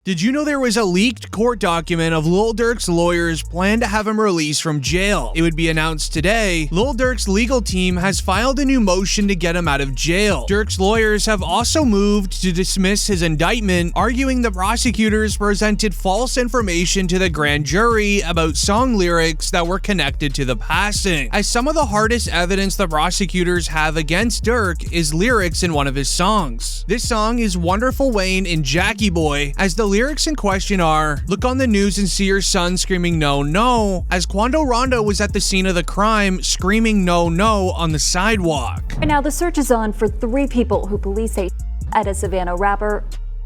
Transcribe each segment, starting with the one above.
Did you know there was a leaked court document of Lil Durk's lawyers plan to have him released from jail? It would be announced today. Lil Durk's legal team has filed a new motion to get him out of jail. Durk's lawyers have also moved to dismiss his indictment, arguing the prosecutors presented false information to the grand jury about song lyrics that were connected to the passing, as some of the hardest evidence the prosecutors have against Durk is lyrics in one of his songs. This song is Wonderful Wayne and Jackie Boy, as the lyrics in question are, look on the news and see your son screaming no, no, as Quando Rondo was at the scene of the crime screaming no, no on the sidewalk. Right now, the search is on for 3 people who police say at a Savannah rapper,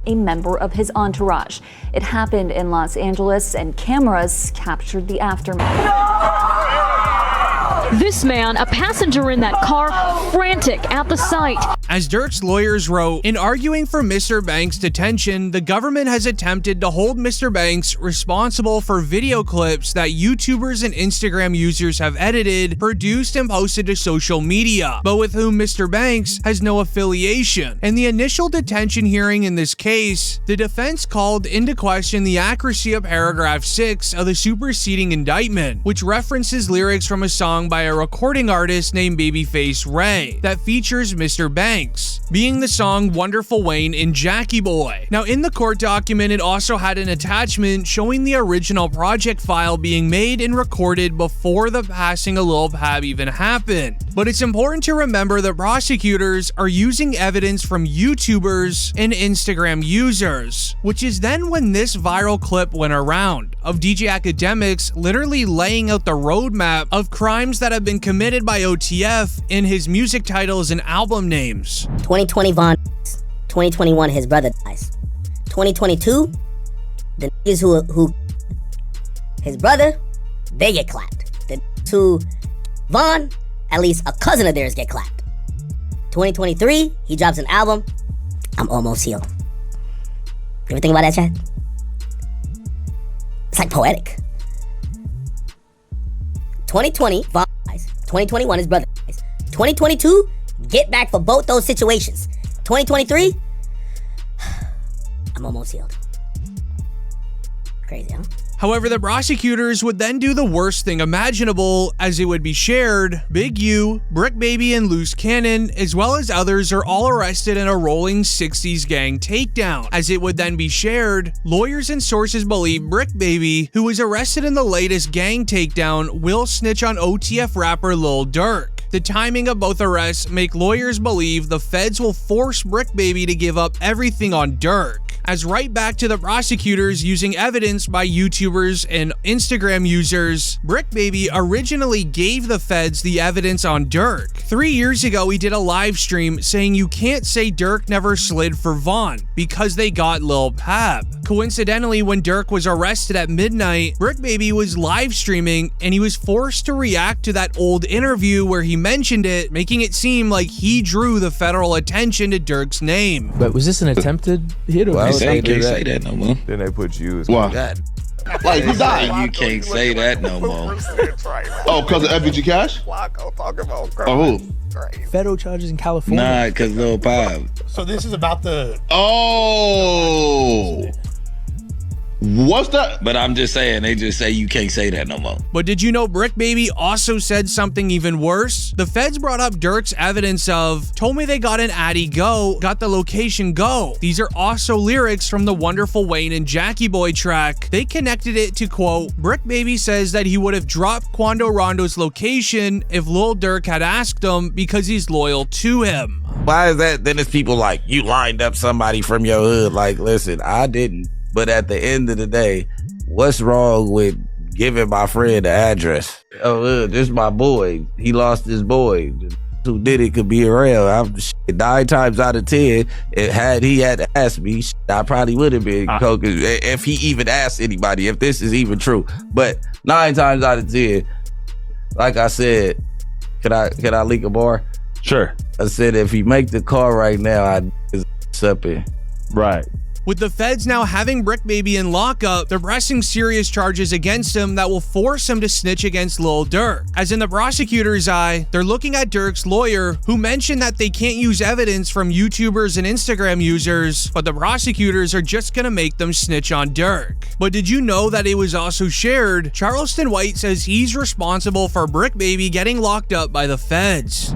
a member of his entourage. It happened in Los Angeles and cameras captured the aftermath. This man, a passenger in that car, frantic at the sight. As Durk's lawyers wrote, in arguing for Mr. Banks' detention, the government has attempted to hold Mr. Banks responsible for video clips that YouTubers and Instagram users have edited, produced, and posted to social media, but with whom Mr. Banks has no affiliation. In the initial detention hearing in this case, the defense called into question the accuracy of paragraph 6 of the superseding indictment, which references lyrics from a song by a recording artist named Babyface Ray that features Mr. Banks, being the song Wonderful Wayne and Jackie Boy. Now, in the court document, it also had an attachment showing the original project file being made and recorded before the passing of Lul Pab even happened. But it's important to remember that prosecutors are using evidence from YouTubers and Instagram users, which is then when this viral clip went around of DJ Academics literally laying out the roadmap of crimes that have been committed by OTF in his music titles and album names. 2020 Von, 2021 his brother dies. 2022 the niggas who his brother, they get clapped. The who Von, at least a cousin of theirs get clapped. 2023 he drops an album, I'm almost healed. You ever think about that, chat? It's like poetic. 2020 Von dies. 2021 his brother dies. 2022 get back for both those situations. 2023 I'm almost healed. Crazy, huh? However, the prosecutors would then do the worst thing imaginable, as it would be shared. Big U, Brick Baby, and Loose Cannon, as well as others, are all arrested in a rolling 60s gang takedown. As it would then be shared, lawyers and sources believe Brick Baby, who was arrested in the latest gang takedown, will snitch on OTF rapper Lil Durk. The timing of both arrests make lawyers believe the feds will force Brick Baby to give up everything on Durk. As right back to the prosecutors using evidence by YouTubers and Instagram users, Brick Baby originally gave the feds the evidence on Durk. 3 years ago, he did a live stream saying you can't say Durk never slid for Von because they got Lul Pab. Coincidentally, when Durk was arrested at midnight, Brick Baby was live streaming and he was forced to react to that old interview where he mentioned it, making it seem like he drew the federal attention to Durk's name. But was this an attempted hit? Or You can't say that no more. Then they put you as Why? God. Like, who died? You can't say that no more. Oh, because of FBG Cash? Oh, who? Federal charges in California. Nah, because Lil Pab. So this is about the... Oh. What's that? But I'm just saying, they just say you can't say that no more. But did you know Brick Baby also said something even worse? The feds brought up Durk's evidence of, told me they got an Addy go, got the location go. These are also lyrics from the Wonderful Wayne and Jackie Boy track. They connected it to, quote, Brick Baby says that he would have dropped Quando Rondo's location if Lil Durk had asked him because he's loyal to him. Why is that? Then it's people like, you lined up somebody from your hood. Like, listen, I didn't. But at the end of the day, what's wrong with giving my friend the address? Oh, this is my boy. He lost his boy. Who did it could be around. 9 times out of 10, he had asked me, I probably would have been Coke if he even asked anybody, if this is even true. But 9 times out of 10, like I said, can I leak a bar? Sure. I said if he make the call right now, I'd up it. Right. With the feds now having Brick Baby in lockup, they're pressing serious charges against him that will force him to snitch against Lil Durk. As in the prosecutor's eye, they're looking at Durk's lawyer, who mentioned that they can't use evidence from YouTubers and Instagram users, but the prosecutors are just gonna make them snitch on Durk. But did you know that it was also shared? Charleston White says he's responsible for Brick Baby getting locked up by the feds.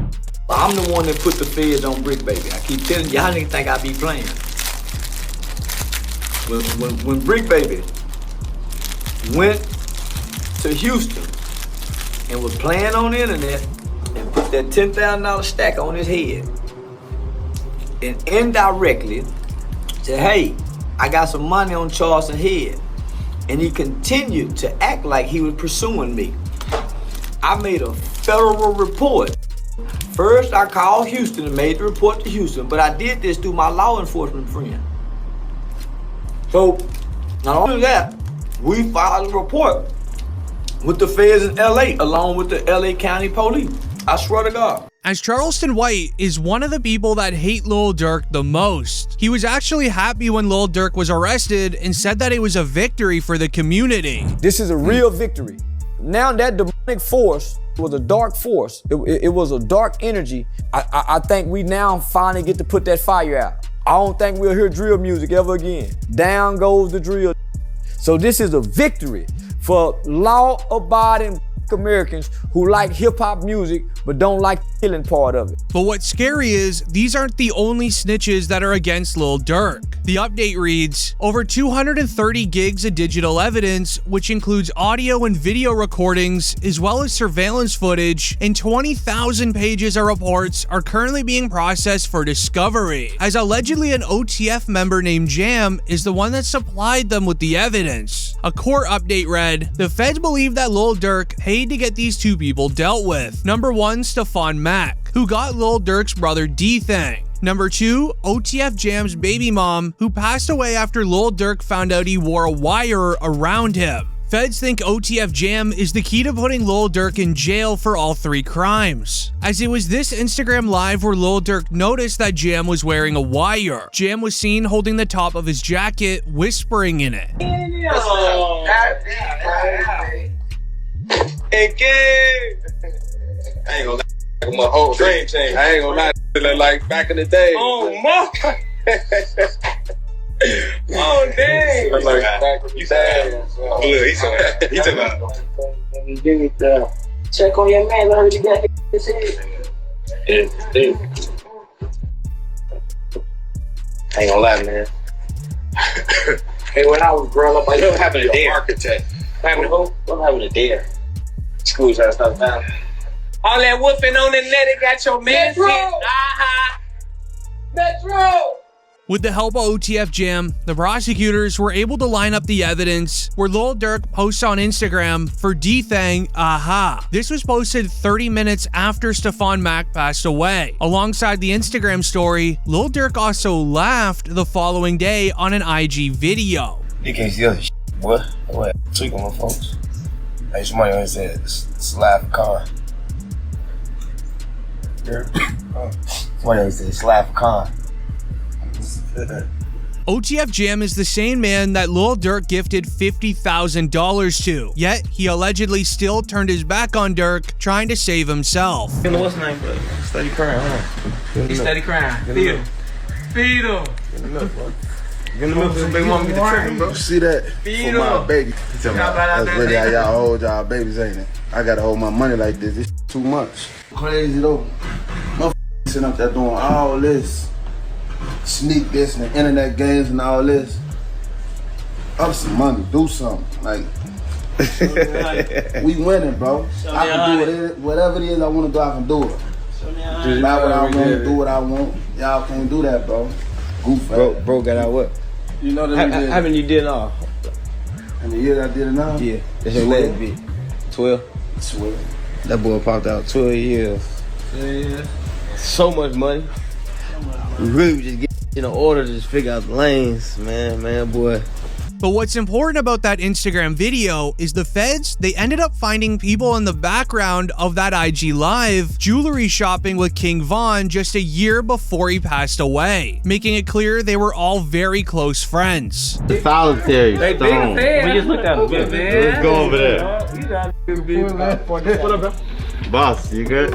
I'm the one that put the feds on Brick Baby. I keep telling y'all niggas think I be playing. When Brick Baby went to Houston and was playing on the internet and put that $10,000 stack on his head and indirectly said, hey, I got some money on Charleston head, and he continued to act like he was pursuing me, I made a federal report. First, I called Houston and made the report to Houston, but I did this through my law enforcement friend. So, not only that, we filed a report with the feds in LA, along with the LA County Police. I swear to God. As Charleston White is one of the people that hate Lil Durk the most. He was actually happy when Lil Durk was arrested and said that it was a victory for the community. This is a real victory. Now that demonic force was a dark force. It was a dark energy. I think we now finally get to put that fire out. I don't think we'll hear drill music ever again. Down goes the drill. So this is a victory for law-abiding Americans who like hip-hop music but don't like the killing part of it. But what's scary is these aren't the only snitches that are against Lil Durk. The update reads, over 230 gigs of digital evidence, which includes audio and video recordings, as well as surveillance footage, and 20,000 pages of reports are currently being processed for discovery, as allegedly an OTF member named Jam is the one that supplied them with the evidence. A court update read, the feds believe that Lil Durk paid to get these two people dealt with. Number 1, Stefan Mack, who got Lil Durk's brother D-Thang. Number 2, OTF Jam's baby mom, who passed away after Lil Durk found out he wore a wire around him. Feds think OTF Jam is the key to putting Lil Durk in jail for all 3 crimes, as it was this Instagram live where Lil Durk noticed that Jam was wearing a wire. Jam was seen holding the top of his jacket, whispering in it. I ain't gonna lie, my whole dream changed. I ain't gonna lie, like back in the day. Oh my! Oh dang! Like back in the day. Oh look, he took out. Check on your man. I heard you got his head. Yeah. I ain't gonna lie, man. Hey, when I was growing up, I used to have a dare. Architect. Having a who? I'm having a dare. School's trying to stop down. All that woofing on the net, it got your man Metro! Metro! With the help of OTF Jam, the prosecutors were able to line up the evidence where Lil Durk posts on Instagram for D-Thang, aha. This was posted 30 minutes after Stefan Mack passed away. Alongside the Instagram story, Lil Durk also laughed the following day on an IG video. You can't see other shit, boy. What? Tweaking my folks. Hey, somebody always said, slap car. Somebody always said, slap car. OTF Jam is the same man that Lil Durk gifted $50,000 to, yet he allegedly still turned his back on Durk, trying to save himself. You know what's his name, bro? Steady crying, huh? He steady crying. Feed him. Feed him. Get the milk, bro. Get the milk so baby mama get the tripping, bro. You see that? Feed for my baby. That's really how y'all hold y'all babies, ain't it? I gotta hold my money like this. It's too much. Crazy though. Motherfuckers sitting up there doing all this. Sneak this and the internet games and all this. Up some money, do something. Like, we winning, bro. I can do it. Whatever it is I want to do, I can do it. Just buy what I want, do what I want. Y'all can't do that, bro. Goof. Bro got out what? You know that how many you did it all? And the year I did it now? Yeah. That's your last bit. 12? 12. That boy popped out 12 years. Yeah. So much money. We really was just getting in order to just figure out the lanes, man, boy. But what's important about that Instagram video is the feds, they ended up finding people in the background of that IG Live jewelry shopping with King Von just a year before he passed away, making it clear they were all very close friends. Solitary stone. We just looked at him. Let's go over there. What up, bro? Boss, you good?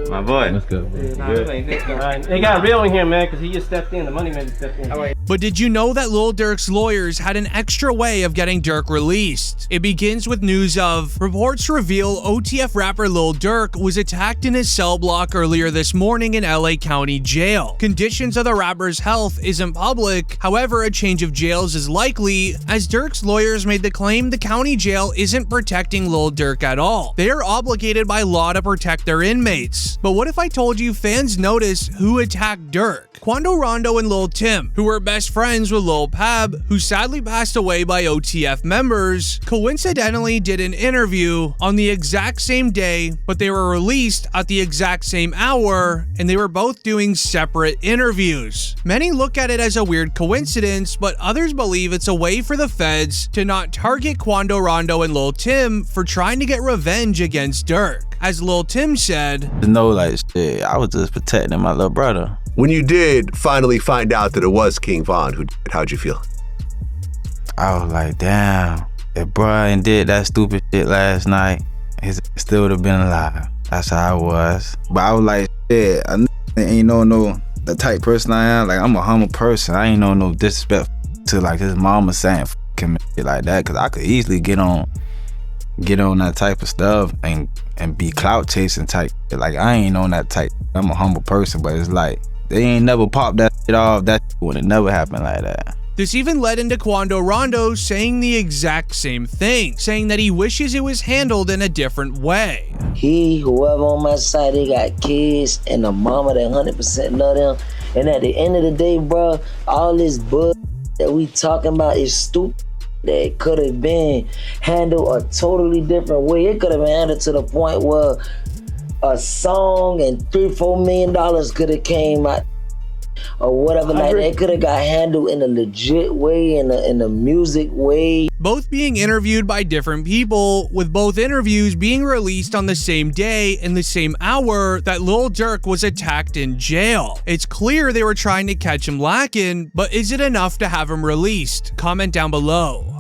My boy. Let's go. They got real in here, man, because he just stepped in. The money man just stepped in. But did you know that Lil Durk's lawyers had an extra way of getting Durk released? It begins with news of reports reveal OTF rapper Lil Durk was attacked in his cell block earlier this morning in LA County Jail. Conditions of the rapper's health isn't public, however, a change of jails is likely, as Durk's lawyers made the claim the county jail isn't protecting Lil Durk at all. They are obligated by law to protect their inmates. But what if I told you fans noticed who attacked Durk? Quando Rondo and Lil Tim, who were best friends with Lul Pab, who sadly passed away by OTF members, coincidentally did an interview on the exact same day, but they were released at the exact same hour, and they were both doing separate interviews. Many look at it as a weird coincidence, but others believe it's a way for the feds to not target Quando Rondo and Lil Tim for trying to get revenge against Durk. As Lil Tim said, "No, like shit, I was just protecting my little brother." When you did finally find out that it was King Von who did it, how'd you feel? I was like, damn, if Brian did that stupid shit last night, he still would have been alive. That's how I was. But I was like, shit, I ain't no the type person I am. Like, I'm a humble person. I ain't no disrespect to like his mama saying f him and shit like that, cause I could easily get on that type of stuff and be clout chasing type. Like, I ain't on that type. I'm a humble person, but it's like, they ain't never popped that shit off. That would have never happened like that. This even led into Quando Rondo saying the exact same thing, saying that he wishes it was handled in a different way. Whoever on my side, they got kids and a mama that 100% love them. And at the end of the day, bro, all this bull that we talking about is stupid. That could have been handled a totally different way. It could have been handled to the point where a song and $3-4 million could have came out or whatever like that. It could have got handled in a legit way, in a music way. Both being interviewed by different people, with both interviews being released on the same day in the same hour that Lil Durk was attacked in jail. It's clear they were trying to catch him lacking, but is it enough to have him released? Comment down below.